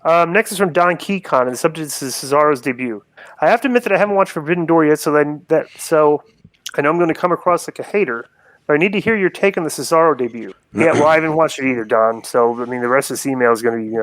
Next is from Don Keycon, and the subject is Cesaro's debut. I have to admit that I haven't watched Forbidden Door yet, so I know I'm going to come across like a hater, but I need to hear your take on the Cesaro debut. Yeah, well, I haven't watched it either, Don, so, I mean, the rest of this email is going to be,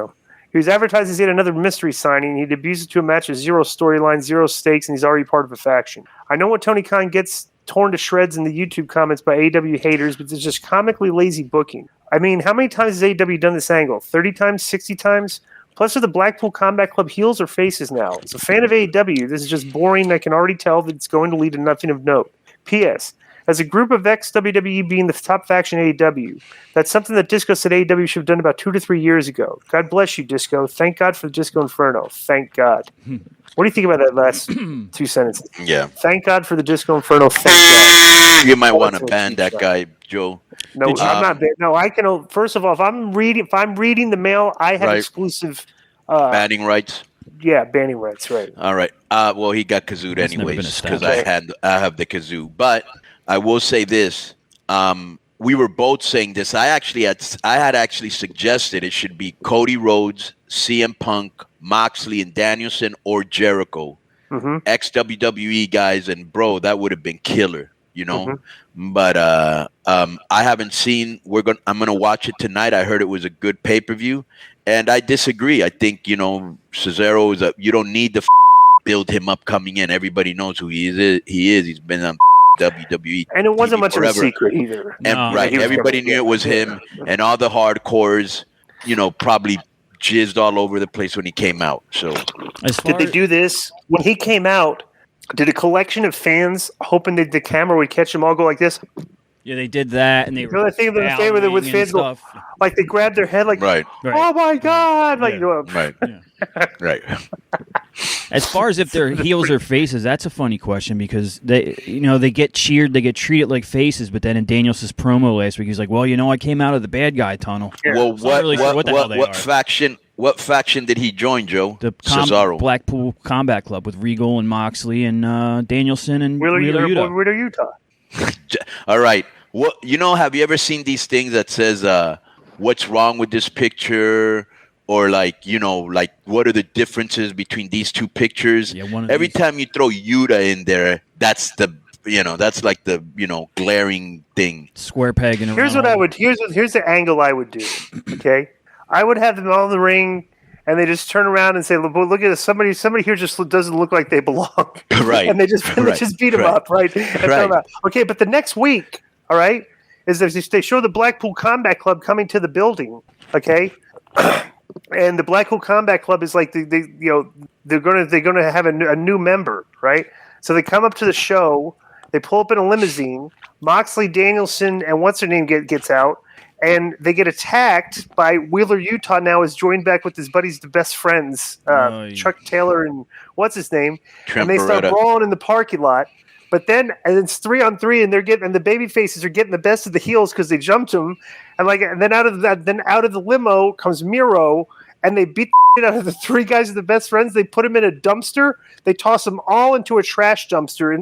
He was advertised as yet another mystery signing. He debuts to a match with 0 storyline, 0 stakes, and he's already part of a faction. I know what Tony Khan gets torn to shreds in the YouTube comments by AEW haters, but it's just comically lazy booking. I mean, how many times has AEW done this angle? 30 times? 60 times? Plus, are the Blackpool Combat Club heels or faces now? As a fan of AEW, this is just boring. I can already tell that it's going to lead to nothing of note. P.S. As a group of ex-WWE being the top faction AEW, that's something that Disco said AEW should have done about 2 to 3 years ago. God bless you, Disco. Thank God for the Disco Inferno. Thank God. What do you think about that last 2 sentences? Yeah. Thank God for the Disco Inferno. Thank God. You might want to ban that guy, Joe. No, I'm not. No, I can. First of all, if I'm reading the mail, I have exclusive banning rights. Yeah, banning rights. Right. All right. Well, he got kazooed anyways because I have the kazoo. But I will say this: we were both saying this. I had actually suggested it should be Cody Rhodes, CM Punk, Moxley, and Danielson, or Jericho, ex WWE guys, and bro, that would have been killer. But I haven't seen. I'm gonna watch it tonight. I heard it was a good pay-per-view, and I disagree. I think Cesaro is you don't need to build him up coming in. Everybody knows who he is. He's been on WWE, and it wasn't much forever. of a secret either. And everybody knew it was him, and all the hardcores, probably jizzed all over the place when he came out. So, did they do this when he came out? Did a collection of fans, hoping that the camera would catch them all, go like this? Yeah, they did that, and they were. I think the thing with fans go, like they grabbed their head, like, "Oh my God!" Like, right. As far as if they're heels or faces, that's a funny question because they get cheered, they get treated like faces, but then in Daniels' promo last week, he's like, "Well, I came out of the bad guy tunnel." Yeah. Well, what faction did he join, Joe? The Cesaro. Blackpool Combat Club with Regal and Moxley and Danielson and Wheeler Yuta. All right. Have you ever seen these things that says, what's wrong with this picture? Or what are the differences between these two pictures? Yeah, every time you throw Yuta in there, that's the, that's like the, glaring thing. Square peg in a Here's what I would, here's the angle I would do. Okay. I would have them all in the ring, and they just turn around and say, "Look at this! Somebody here just doesn't look like they belong." Right. And they just beat them up, right? Okay, but the next week, all right, is they show the Blackpool Combat Club coming to the building, okay, and the Blackpool Combat Club is like they're gonna have a new member, right? So they come up to the show, they pull up in a limousine. Moxley, Danielson, and what's her name gets out. And they get attacked by Wheeler Yuta. Now is joined back with his buddies, the best friends, Chuck Taylor and what's his name, and they start brawling in the parking lot. But then it's 3-on-3, and the baby faces are getting the best of the heels because they jumped them, and then out of the limo comes Miro, and they beat the shit out of the 3 guys of the best friends. They put them in a dumpster. They toss them all into a trash dumpster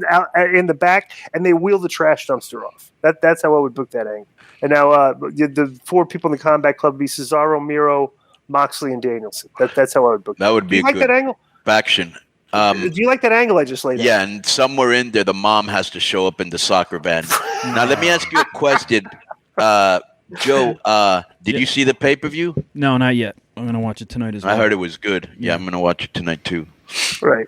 in the back, and they wheel the trash dumpster off. That's how I would book that angle. And now the 4 people in the Combat Club would be Cesaro, Miro, Moxley, and Danielson. That's how I would book that. That would be a good that angle? Faction. Do you like that angle I just laid out? Yeah, and somewhere in there, the mom has to show up in the soccer van. Now, let me ask you a question. Joe, did you see the pay-per-view? No, not yet. I'm going to watch it tonight as well. I heard it was good. Yeah, I'm going to watch it tonight, too. Right.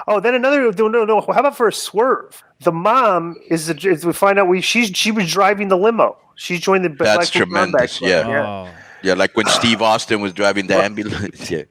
Oh, then another. No. How about for a swerve? The mom is we find out she was driving the limo. She joined the. That's tremendous. Yeah. Oh. Yeah, like when Steve Austin was driving the ambulance. Yeah.